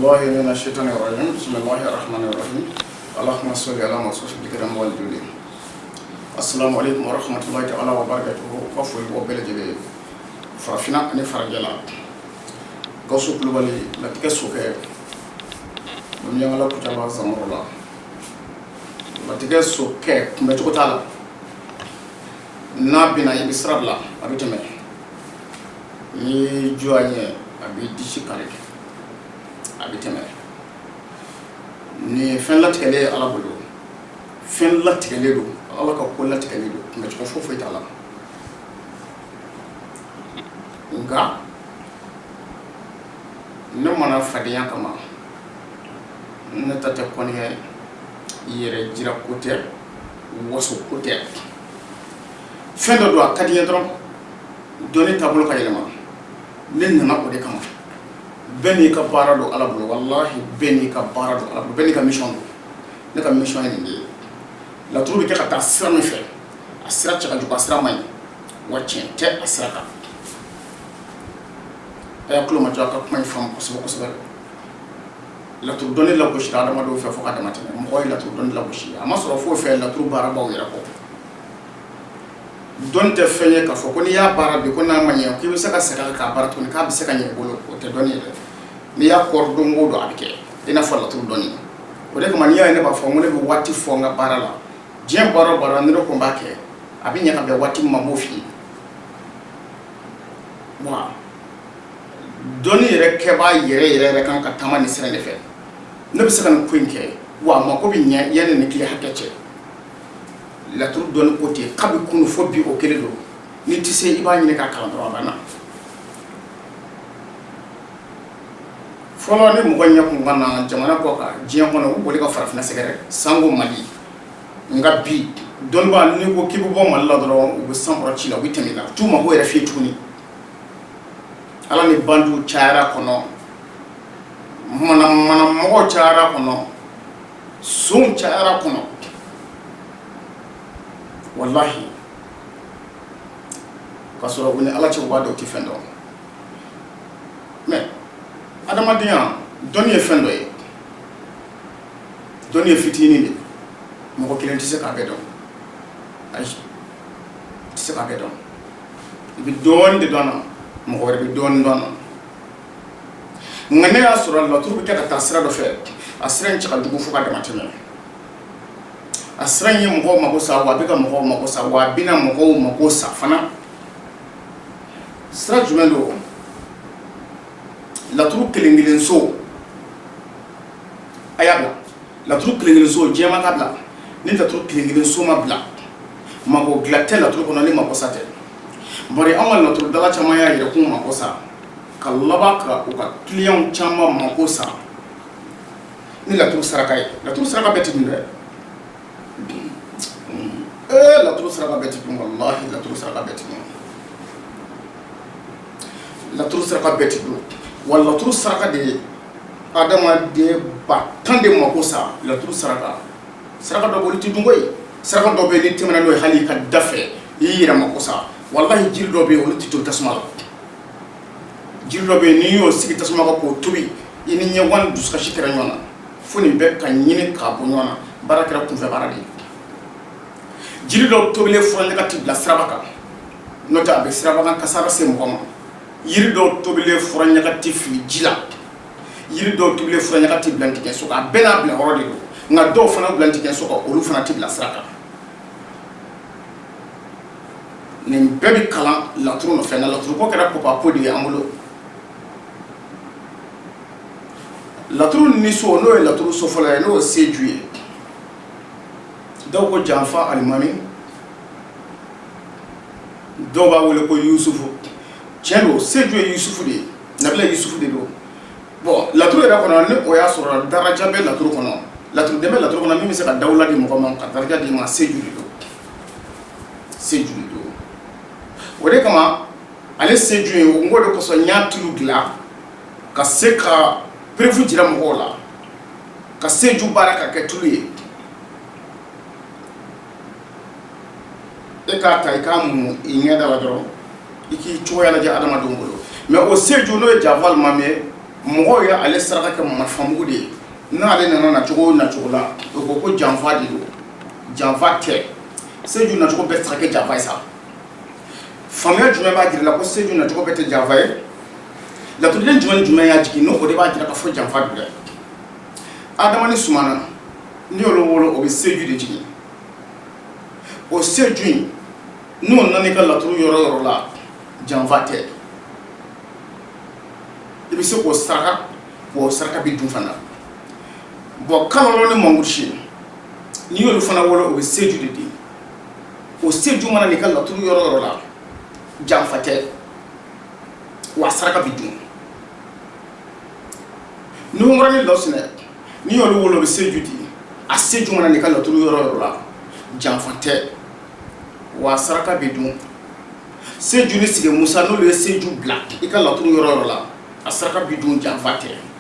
بالله من الشيطان الرجيم بسم الله الرحمن الرحيم اللهم صل على محمد الكريم والجليل السلام عليكم ورحمة الله تعالى وبركاته ففوي وبلجلي فرفنا أني فرجلا كوسو كلوبالي لا تكسوك من يعمل كتابة زمرلا لا تكسوك متوكو تعالى نابنا يبصر لا أبيتمه ni joanye abi dishi kare abi temere ni fen la tele ala bulu fen la tele do ala ka ko la tele do ngi ko fofu ita ala nga ne mana fadiya kama ne tate koni yere jira kote wasu kote fen do akadiya dron doni tablo ka yelema nen nana o de kama beni ka bara do ala bulu wallahi beni ka bara do ala bulu beni ka mission do ne ka mission ni la trouve ke ka ta sira me fe asira chaka ju asira mai wachen te asira ka ay kulo ma jaka ko mai fam ko so la trouve donner la gauche da ma do fe fo ka da matene mo koy la trouve donner la gauche ama so fo fe la trouve bara ba wira ko donte fenye ka fo ko ni ya bara bi ko na manya ko bi saka saka ka bara to ni ka bi saka nye bolo ko te doni le ni ya kor do ngodo abike ina fo la tu doni o de ko man ya ne ba fo mo le bi wati fo nga bara la jem bara ni ko mbake abi nya ka be wati ma mo fi wa doni re ke ba yere kan ka tamani sere ne fe ne bi saka ko nke wa ma ko bi nya yene ne kile hakache la troupe donne côté kabi kunu fo bi o kele do ni tisse iba ni ka kala do bana folo ne mo gonya ko ngana jamana ko ka jiyan kono wo le ka farafina segere sango mali nga bi don ba ni ko kibu bo malla do o be sambro ci la witemi la tuma ko era fi tuni ala ni bandu chaara kono mana mo chaara kono sun chaara kono wallahi kasoro woni ala ci wado ti fendo mais adama dia doni fendo e doni fitini ni mo ko kilenti se ka bedo ay se ka bedo bi don de dona mo ko bi don ngane asura la turbi ka tasira do fe asira ci ka dugu fu ka dama temel asran yi mako mako sa wa bika mako mako sa wa bina mako sa fana sra jumelo la tru kelingilin so ayabla la tru kelingilin so jema kabla ni la tru kelingilin so mabla mako glatel la tru kono ni mako sa te bari amal la tru dala chama ya ire ku mako sa kallaba ka ko ka client chama mako sa ni la tru saraka beti ndé la tru saraka beti wallahi la tru saraka beti wala tru saraka de adama de batande makosa la tru saraka do boliti dungoy saraka do be ni temana no hali ka dafe yira makosa wallahi jir do be wolti to tasmala jir do be ni yo sigi tasmala ko tubi ini nyawan duska shikira nyona funi be kan nyini ka bo nyona barakira kun fe baradi jiri do tobile furande ka tibla srabaka nota be srabaka kasara se mo yiri do tobile furande ka tifi jila yiri do tobile furande ka tibla ntike soka bena bla horodi do nga do fana bla ntike soka olu fana tibla sraka nim bebi kala la tru no fena la tru ko kera papa podi amulo la tru ni so no la tru so fola no sejuye doko janfa alimami doba wole ko yusufu chelo sejo yusufu de nabila yusufu de do bon la tour era kono ne o ya sura daraja be la tour kono la tour de be la tour kono mi se ka dawla di mo ko man ka daraja di ma sejo do wode kama ale sejo e ngode ko so nyatulu gla ka seka prevu jira mo la ka sejo baraka ke tuluye eka ta ikamu ingeda la dro iki choya la ja adama dongolo mais o seju no javal mame mɔgɔw ye ale saraka kɛ marifamugu de ye n'ale nana nacogo la o ko janfa de don janfa tɛ Sédhiou nacogo bɛɛ tɛ se ka kɛ janfa ye sa faamuya jumɛn b'a jira la ko Sédhiou nacogo bɛɛ tɛ janfa ye laturuden jumɛn y'a jigin n'o de b'a jira ka fɔ janfa don dɛ Adama ni Sumana n'i y'olu wolo o bɛ Sédhiou de jigin o Sédhiou in n'o nana i ka laturu yɔrɔ la janfa tɛ i bɛ se k'o saraka o saraka bɛ dun fana bon Kalɔlɔ ni Mangourchi n'i y'olu fana wolo o bɛ Sédhiou de di o Sédhiou mana n'i ka laturu yɔrɔ la janfa tɛ wa saraka bɛ dun Nuhumɔrɔ ni Lawusina n'i y'olu wolo o bɛ Sédhiou di a Sédhiou mana n'i ka laturu yɔrɔ la janfa tɛ wa saraka bɛ dun Sédhiou ni Sigi Musa n'olu ye Sédhiou bila i ka laturu yɔrɔ la a saraka bɛ dun janfa tɛ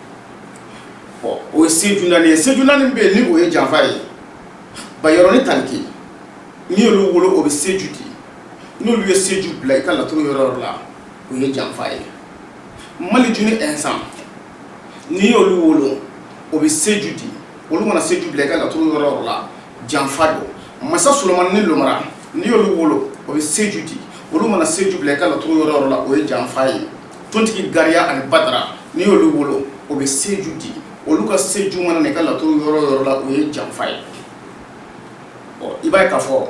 o ye Sédhiou naani ye Sédhiou naani bɛ yen ni o ye janfa ye Bayero ni Tanke n'i y'olu wolo o bɛ Sédhiou di n'olu ye Sédhiou bila i ka laturu yɔrɔ la o ye janfa ye Maliju ni Ɛnsan n'i y'olu wolo o bɛ Sédhiou di olu mana Sédhiou bila i ka laturu yɔrɔ la janfa don Masa Solomani ni Lomara n'i y'olu wolo o bɛ Sédhiou di olu mana Sédhiou bila i ka laturu yɔrɔ la o ye janfa ye Tontigi Gariya ani Badara n'i y'olu wolo o bɛ Sédhiou di olu ka Sédhiou mana n'i ka laturu yɔrɔ la o ye janfa ye i b'a ye k'a fɔ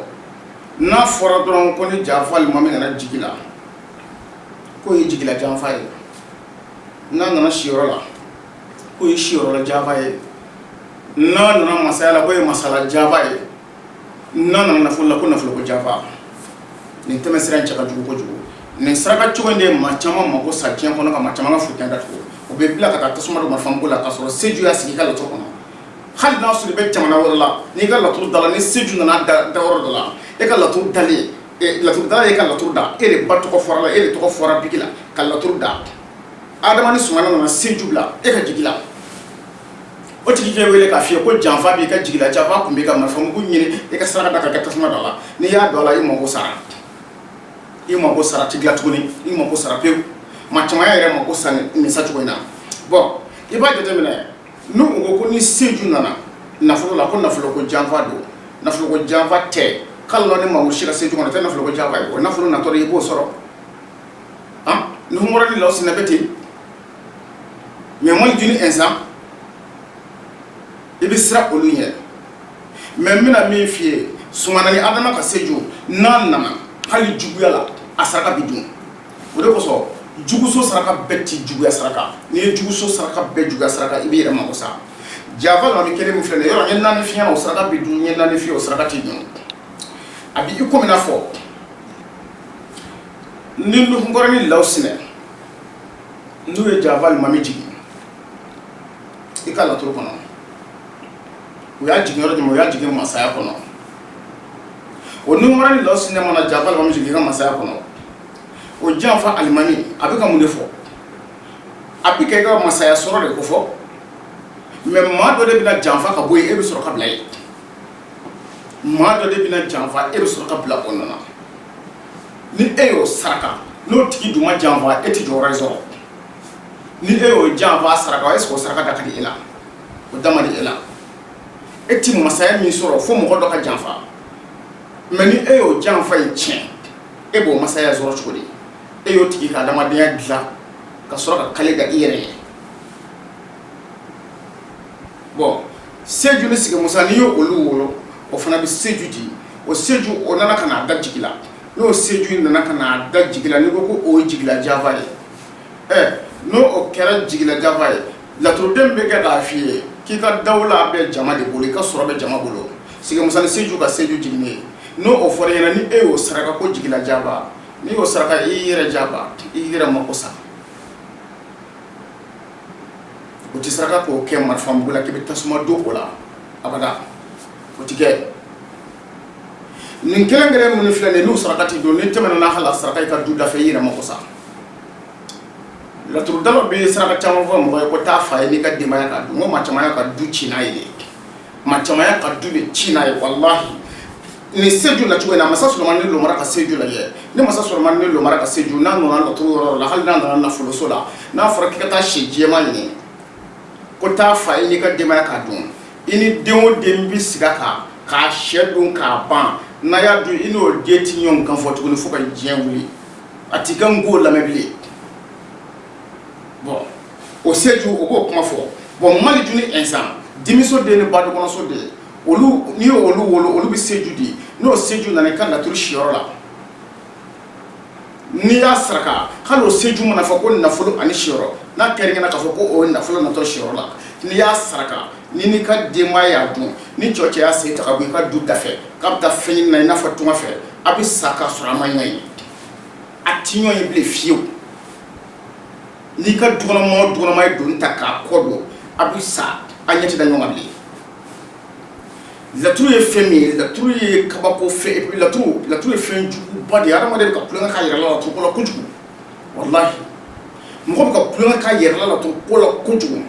n'a fɔra dɔrɔn ko ni janfa limami nana jigi la k'o ye jigila janfa ye n'a nana siyɔrɔ la k'o ye siyɔrɔla janfa ye n'a nana masaya la k'o ye masala janfa ye n'a nana nafolo la ko nafoloko janfa nin tɛmɛsira in cɛ ka jugu kojugu nin saraka cogo in de maa caman mako sa diɲɛ kɔnɔ ka maa caman ka fotɛn datugu o bɛ bila ka taa tasuma don marifamugu la k'a sɔrɔ Sédhiou y'a sigi i ka laturu kɔnɔ hali n'a sɔrɔ i bɛ jamana wɛrɛ la n'i ka laturu da la ni Sédhiou nana da yɔrɔ dɔ la e ka laturu dalen laturu dala ye ka laturu da e de ba tɔgɔ fɔra la e de tɔgɔ fɔra bigi la ka laturu da Adama ni Sumana nana Sédhiou bila e ka jigi la o tigi k'e wele k'a f'i ye ko janfa b'i ka jigi la janfa kun b'i ka marifamugu ɲini i ka saraka da ka kɛ tasuma da la n'i y'a don a la i mako sara ti dilan tuguni i mako sara pewu maa caman yɛrɛ mako sa nin sacogo in na bon i b'a jateminɛ n'u ko ni Sédhiou nana nafolo la ko nafoloko janfa don nafoloko janfa tɛ Kalɔlɔ ni Mangourchi ka Sédhiou kɔnɔ tɛ nafoloko janfa ye o nafolo natɔ i b'o sɔrɔ Nuhumɔrɔ ni Lawusina bɛ ten mais Maliju ni Ɛnsan i bɛ siran olu ɲɛ mais n bɛna min f'i ye Sumana ni Adama ka Sédhiou n'a nana hali juguya la a saraka bɛ dun o de kosɔn juguso saraka bɛɛ ti juguya saraka n'i ye juguso saraka bɛɛ juguya saraka i b'i yɛrɛ mako sa janfa lamɛ kelen min filɛ nin ye yɔrɔ n ye naani f'i ɲɛna o saraka bɛ dun n ye naani f'i ye o saraka ti dun a bɛ i komi n'a fɔ ni Nuhumɔrɔ ni Lawusina n'u ye janfa limami jigin i ka laturu kɔnɔ u y'a jigin yɔrɔ jumɛn u y'a jigin masaya kɔnɔ o Nuhumɔrɔ ni Lawusina mana janfa limami jigin i ka masaya kɔnɔ o janfa alimami a bɛ ka mun de fɔ a bɛ kɛ i ka masaya sɔrɔ de ko fɔ mais maa dɔ de bɛna janfa ka bɔ yen e bɛ sɔrɔ ka bila yen maa dɔ de bɛna janfa e bɛ sɔrɔ ka bila o nana ni e y'o saraka n'o tigi dun ma janfa e tɛ jɔyɔrɔ sɔrɔ ni e y'o janfa saraka est-ce que o saraka da ka di e la o da ma di e la e tɛ masaya min sɔrɔ fo mɔgɔ dɔ ka janfa mais ni e y'o janfa in tiɲɛ e b'o masaya sɔrɔ cogo di e y'o tigi ka adamadenya dilan ka sɔrɔ ka kale da i yɛrɛ ye bon Sédhiou ni Sigi Musa n'i y'o olu wolo o fana bɛ Sédhiou di o Sédhiou o nana ka n'a da jigi la n'o Sédhiou nana ka n'a da jigi la n'i ko ko o ye jigila janfa ye n'o o kɛra jigila janfa ye laturuden bɛ kɛ k'a f'i ye k'i ka dawula bɛ jama de bolo i ka sɔrɔ bɛ jama bolo Sigi Musa ni Sédhiou ka Sédhiou jigin ye n'o o fɔra ɲɛna ni e y'o saraka ko jigila janfa n'i y'o saraka i y'i yɛrɛ janfa i y'i yɛrɛ mako sa o tɛ saraka k'o kɛ marifamugu la k'i bɛ tasuma don o la abada o tɛ kɛ nin kelen minnu filɛ nin ye n'u saraka t'i don ni tɛmɛna n'a hala saraka i ka du da fɛ i yɛrɛ mako sa laturudala bɛ saraka caman fɔ mɔgɔ ye ko taa fa ye n'i ka denbaya ka du n ko maa caman y'a ka du ci n'a ye de maa caman y'a ka du de ci n'a ye walahi ni seju la cogo in na masa Solomani lo mara ka seju la ye ni masa Solomani lo mara ka seju n'a nana laturu yɔrɔ la hali n'a nana nafoloso la n'a fɔra k'i ka taa si jɛma ɲini ko taa fa i n'i ka denbaya k'a dun i ni den o den bi sigi a kan k'a sɛ dun k'a ban n'a y'a dun i n'o den ti ɲɔgɔn kan fɔ tuguni fo ka diɲɛ wuli a ti ka n k'o lamɛn bilen bon o seju o b'o kuma fɔ bon Mali dun ni instant denmiso den ni badukɔnɔso den olu ni olu wolo olu bi seju di n'o seju nana ka laturu siyɔrɔ la n'i y'a saraka hali o seju mana fɔ ko nafolo ani siyɔrɔ n'a kɛrɛnkɛrɛnna k'a fɔ ko o ye nafolo natɔ siyɔrɔ la n'i y'a saraka ni n'i ka denbaya y'a dun ni cɛ y'a sen ta ka bɔ i ka du dafɛ k'a bɛ taa fɛn ɲini na i n'a fɔ tunga fɛ a bɛ sa k'a sɔrɔ a ma ɲɔgɔn ye a ti ɲɔgɔn ye bilen fiyewu n'i ka dukɔnɔmɔgɔ dukɔnɔma ye doni ta k'a kɔ don a bɛ sa a ɲɛ tɛ da ɲɔgɔn kan bilen. Laturu ye fɛn min ye laturu ye kabako fɛn et puis laturu ye fɛn juguba de ye adamaden bɛ ka kulonkɛ k'a yɛrɛ la laturu ko la kojugu walahi mɔgɔ bɛ ka kulonkɛ k'a yɛrɛ la laturu ko la kojugu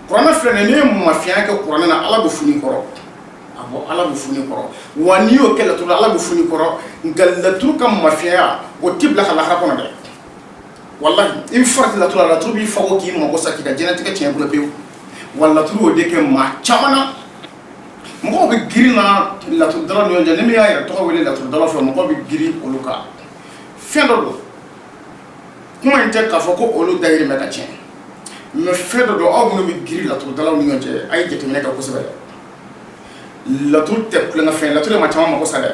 kuranɛ filɛ nin ye n'i ye mafiya kɛ kuranɛ na Ala bɛ funu i kɔrɔ awɔ Ala bɛ funu i kɔrɔ wa n'i y'o kɛ laturu la Ala bɛ funu i kɔrɔ nka laturu ka mafiyaya o t'i bila ka lahara kɔnɔ dɛ walahi i bɛ farati laturu la laturu b'i fago k'i mago sa k'i ka diɲɛlatigɛ tiɲɛ bolo pewu wa laturu y'o de kɛ maa caman na. Mɔgɔw bɛ girin na laturudala ni ɲɔgɔn cɛ ni min y'a yɛrɛ tɔgɔ wele laturudala fɛ mɔgɔw bɛ girin olu kan fɛn dɔ don kuma in tɛ k'a fɔ ko olu dayirimɛ ka tiɲɛ mais fɛn dɔ don aw minnu bɛ girin laturudalaw ni ɲɔgɔn cɛ a ye jateminɛ kɛ kosɛbɛ laturu tɛ kulonkɛ fɛn laturu ye maa caman mako sa dɛ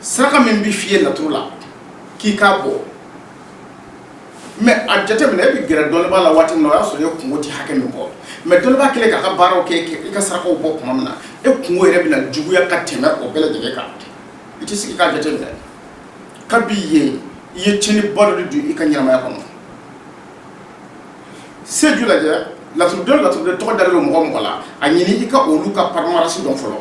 saraka min bɛ f'i ye laturu la k'i k'a bɔ mais a jateminɛ e bɛ gɛrɛ dɔnnibaa la waati min na o y'a sɔrɔ e kungo tɛ hakɛ min bɔ mais dɔnnibaa kɛlen k'a ka baaraw kɛ i ka sarakaw bɔ tuma min na e kungo yɛrɛ bɛna juguya ka tɛmɛ o bɛɛ lajɛlen kan i tɛ sigi k'a jateminɛ kabi yen i ye tiɲɛniba dɔ de don i ka ɲɛnamaya kɔnɔ seju lajɛ laturuden tɔgɔ dalen don mɔgɔ mɔgɔ la a ɲini i ka olu ka parimarasi dɔn fɔlɔ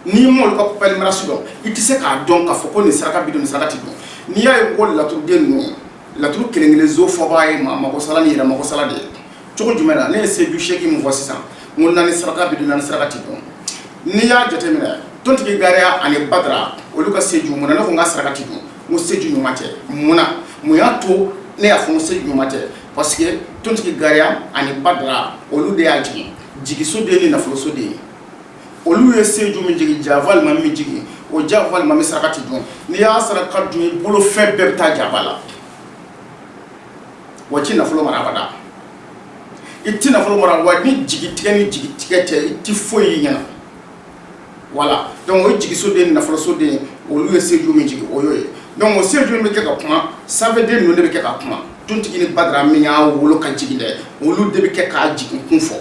n'i ma olu ka parimarasi dɔn i tɛ se k'a dɔn k'a fɔ ko nin saraka bi don nin saraka tɛ don n'i y'a ye ko laturuden ninnu laturu kelen-kelen zo fɔbaa ye magosala ni yɛrɛ magosala de ye cogo jumɛn na ne ye seju seegin min fɔ sisan n ko naani saraka bi don naani saraka tɛ don n'i y'a jateminɛ tontigi gariya ani badara olu ka seju mun na ne ko n ka saraka tɛ don n ko seju ɲuman tɛ mun na mun y'a to ne y'a fɔ n ko seju ɲuman tɛ parce que tontigi gariya ani badara olu de y'a jigin jigiso de ye ni nafoloso de ye olu ye seju min jigin jaafa alimami min jigin o jaafa alimami saraka tɛ don n'i y'a saraka dun i bolo fɛn bɛɛ bɛ taa jaafa la wa ti nafolo mara abada i ti nafolo mara wa ni jigitigɛ ni jigitigɛ tɛ i ti foyi y'i ɲɛna voilà donc o ye jigisoden ni nafolosoden olu ye seju min jigi o y'o ye donc o seju min bɛ kɛ ka kuma sanfɛden ninnu de bɛ kɛ ka kuma tontigi ni badara min y'a wolo ka jigin dɛ olu de bɛ kɛ k'a jigin kun fɔ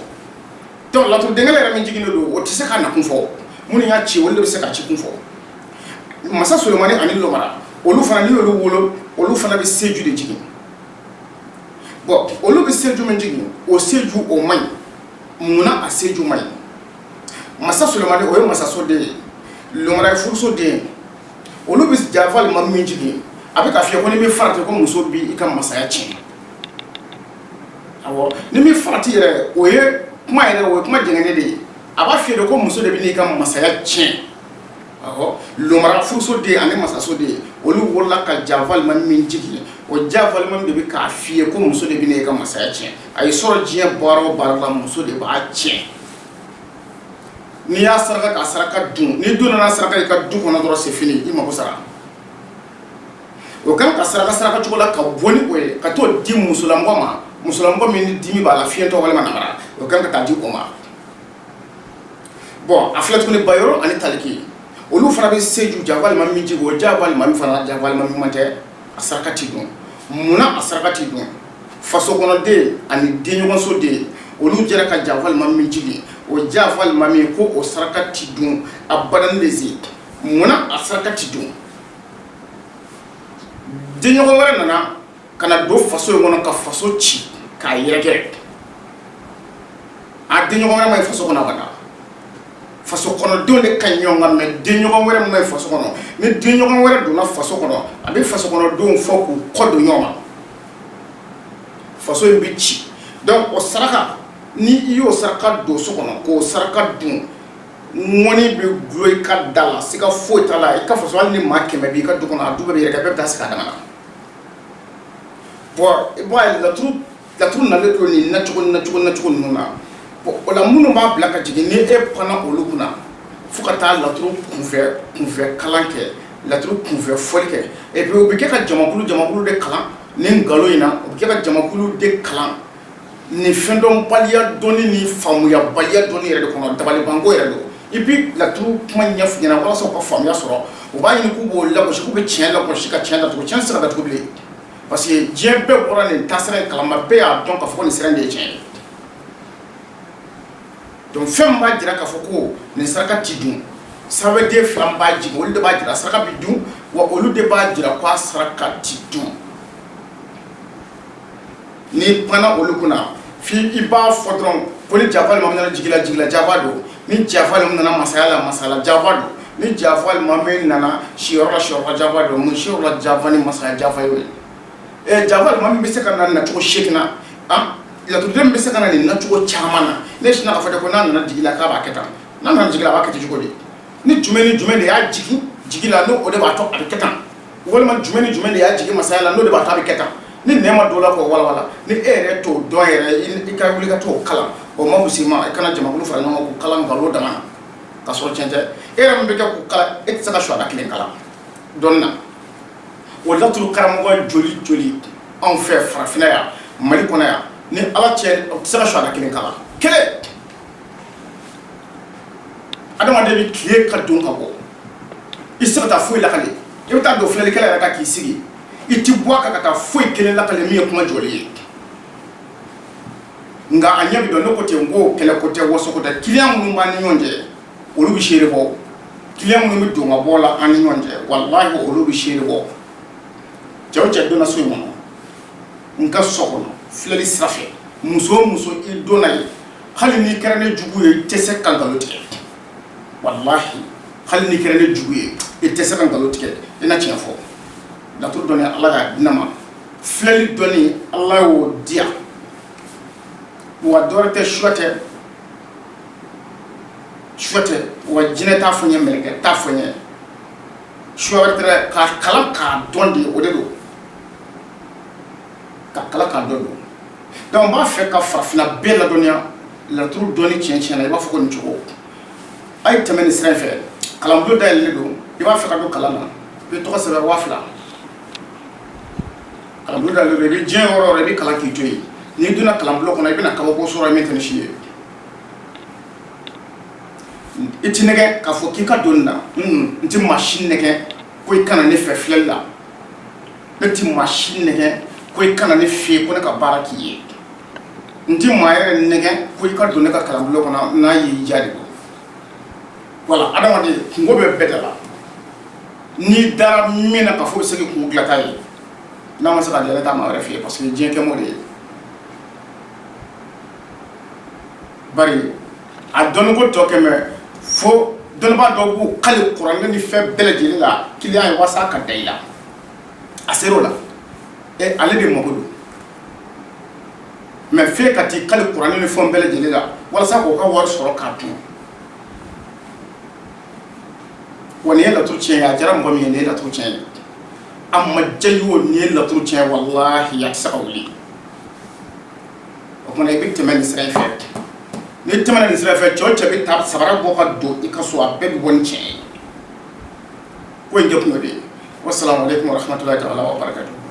donc laturuden yɛrɛ min jiginnen don o tɛ se k'a na kun fɔ minnu y'a ci olu de bɛ se k'a ci kun fɔ masa Solomani ani Lomara olu fana n'i y'olu wolo olu fana bɛ seju de jigin. Bon, olu bɛ seju min jigin o seju o man ɲi munna a seju man ɲi masa Solomani o ye masasoden ye Lomara ye furusoden ye olu bɛ jaafa alimami min jigin a bɛ ka fiyɛ ko ni min farati ko muso bi i ka masaya tiɲɛ awɔ ni min farati yɛrɛ o ye kuma yɛrɛ o ye kuma jɛngɛnen de ye a b'a fiyɛ de ko muso de bɛ n'i ka masaya tiɲɛ awɔ Lomara furusoden ani masasoden olu wolola ka jaafa alimami min jigin o jaafa alimami de bɛ k'a fiyɛ ko muso de bɛ n'i ka masaya tiɲɛ a ye sɔrɔ diɲɛ baara o baara la muso de b'a tiɲɛ n'i y'a saraka k'a saraka dun ni dun nana saraka i ka du kɔnɔ dɔrɔn c'est fini i mago sara o kan ka saraka cogo la ka bɔ ni o ye ka t'o di musolamɔgɔ ma musolamɔgɔ min ni dimi b'a la fiɲɛtɔ walima namara o kan ka taa di o ma bon a filɛ tuguni Bayero ani Taliki olu fana bɛ seju jaafa alimami min jigin o jaafa alimami fana jaafa alimami man tɛ a saraka tɛ dun munna a saraka tɛ dun faso kɔnɔden ani denɲɔgɔnsoden olu jɛra ka jaafa alimami min jigin o jaafa alimami ko o saraka tɛ dun a badani de se munna a saraka tɛ dun denɲɔgɔn wɛrɛ nana ka na don faso in kɔnɔ ka faso ci k'a yɛrɛkɛ a denɲɔgɔn wɛrɛ ma ye faso kɔnɔ abada faso kɔnɔdenw de ka ɲi ɲɔgɔn kan mais denɲɔgɔn wɛrɛ ma ye faso kɔnɔ ni denɲɔgɔn wɛrɛ donna faso kɔnɔ a bɛ faso kɔnɔdenw fɔ k'u kɔ don ɲɔgɔn ma faso in bɛ ci donc o saraka ni i y'o saraka don so kɔnɔ k'o saraka dun ngoni be gloy ka dala sika fota la ka fo so ni makeme bi ka dukona du be reka be ta sika dama bo la tru na le to ni na chugo nuna bo la munu ba blaka jigi ni e pana olukuna fukata la tru kunfɛ kalan kɛ la tru kunfɛ foli kɛ et puis o be kɛ ka jamakulu de kalan ni ngalo ina o be kɛ ka jamakulu de kalan ni fendon baliya doni ni famuya baliya doni yɛrɛ de kɔnɔ dabali banko yɛrɛ do et puis la tru kuma ɲɛfɔ ɲɛna walasa ka famuya sɔrɔ o b'a ɲini k'u b'o lagosi k'u bɛ tiɲɛ lagosi ka tiɲɛ datugu tiɲɛ sira datugu bilen parce que diɲɛ bɛɛ bɔra nin taasira in kalama bɛɛ y'a dɔn k'a fɔ ko nin sira in de ye tiɲɛ ye donc fɛn b'a jira k'a fɔ ko nin saraka ti dun sarakaden fila b'a jigin olu de b'a jira saraka bi dun wa olu de b'a jira ko a saraka ti dun ni pana olu kunna fi i b'a fɔ dɔrɔn ko ni jafa limam nana jigila jafa do ni jafa limam nana masala jafa do ni jafa limam nana siyɔrɔ la jafa do mun siyɔrɔ la jafa ni masaya jafa ye jafa limam bɛ se ka na cogo seegina laturuden bɛ se ka na nin nacogo caman na ne sinna k'a fɔ de ko n'a nana jigila k'a b'a kɛ tan n'a nana jigila a b'a kɛ ten cogo di ni jumɛn de y'a jigi la n'o de b'a to a bɛ kɛ tan walima jumɛn de y'a jigi masaya la n'o de b'a to a bɛ kɛ tan ni nɛɛma dɔ la k'o walawala ni e yɛrɛ t'o dɔn yɛrɛ i ka wuli ka t'o kalan o ma fusi ma i kana jamakulu fara ɲɔgɔn kan k'o kalan nkalon dama na ka sɔrɔ tiɲɛ tɛ e yɛrɛ min bɛ kɛ k'o kalan e tɛ se ka suwada kelen kalan dɔnni na o laturu karamɔgɔ joli anw fɛ farafinna yan mali kɔnɔ yan ni ala cɛ o tɛ se ka suwada kelen kalan kelen adamaden bɛ tile ka don ka bɔ i tɛ se ka taa foyi lakale i bɛ taa don filɛlikɛla yɛrɛ kan k'i sigi i ti bɔ a kan ka taa foyi kelen lakale min ye kuma jɔli ye nka a ɲɛ bi dɔn ne ko ten n ko kɛlɛ ko tɛ waso ko tɛ client minnu b'an ni ɲɔgɔn cɛ olu bɛ seere bɔ client minnu bɛ don ka bɔ la an ni ɲɔgɔn cɛ walahi olu bɛ seere bɔ cɛ o cɛ donna so in kɔnɔ n ka so kɔnɔ filɛli sira fɛ muso o muso i donna ye hali n'i kɛra ne jugu ye i tɛ se ka nkalon tigɛ walahi hali n'i kɛra ne jugu ye i tɛ se ka nkalon tigɛ i na tiɲɛ fɔ laturu dɔnni ala y'a di ne ma filɛli dɔnni ala y'o di yan wa dɔwɛrɛ tɛ suya tɛ wa jinɛ t'a fɔ n ye mɛlɛkɛ t'a fɔ n ye suya wɛrɛ tɛ k'a kalan k'a dɔn de o de don ka kalan k'a dɔn don donc n b'a fɛ ka farafinna bɛɛ ladɔnniya laturu dɔnni tiɲɛ na i b'a fɔ ko nin cogo a ye tɛmɛ nin sira in fɛ kalanbulon dayɛlɛlen don i b'a fɛ ka don kalan na i bɛ tɔgɔ sɛbɛn 2000 kalanbulon dayɛlɛlen don i bɛ diɲɛ yɔrɔ o yɔrɔ i bɛ kalan k'i to yen n'i donna kalanbulon kɔnɔ i bɛna kabako sɔrɔ min tɛ ni si ye i ti nɛgɛ k'a fɔ k'i ka don nin na n tɛ maa si nɛgɛ ko i kana ne fɛ filɛli la ne tɛ maa si nɛgɛ ko i kana ne fɛ yen ko ne ka baara k'i ye n tɛ maa yɛrɛ nɛgɛ ko i ka don ne ka kalanbulon kɔnɔ n'a y'i diya de don wala adamaden kungo bɛ bɛɛ de la n'i dara min na k'a fɔ i bɛ se k'i kungo dilan ta ye n'a ma se ka dilan ne t'a maa wɛrɛ fɛ yen parce que diɲɛ kɛ m'o de ye bari a dɔnniko tɔ kɛmɛ fo dɔnnibaa dɔw b'u kali kuranɛ ni fɛn bɛɛ lajɛlen la kiliyan ye walasa ka da i la a ser'o la ale de mago don mɛ f'e ka t'i kali kuranɛ ni fɛn bɛɛ lajɛlen la walasa k'o ka wari sɔrɔ k'a dun wa nin ye laturu tiɲɛ ye a diyara mɔgɔ min ye nin ye laturu tiɲɛ ye a ma diya i ye o nin ye laturu tiɲɛ ye walahi a tɛ se ka wuli o kumana i bɛ tɛmɛ nin sira in fɛ ni tɛmɛna nin sira fɛ cɛ o cɛ bɛ taa sabara bɔ ka don i ka so a bɛɛ bɛ bɔ ni tiɲɛ ye ko in kɛ kun y'o de ye wasalaamu aleykum wa rahmatulahi taala wa barakatuh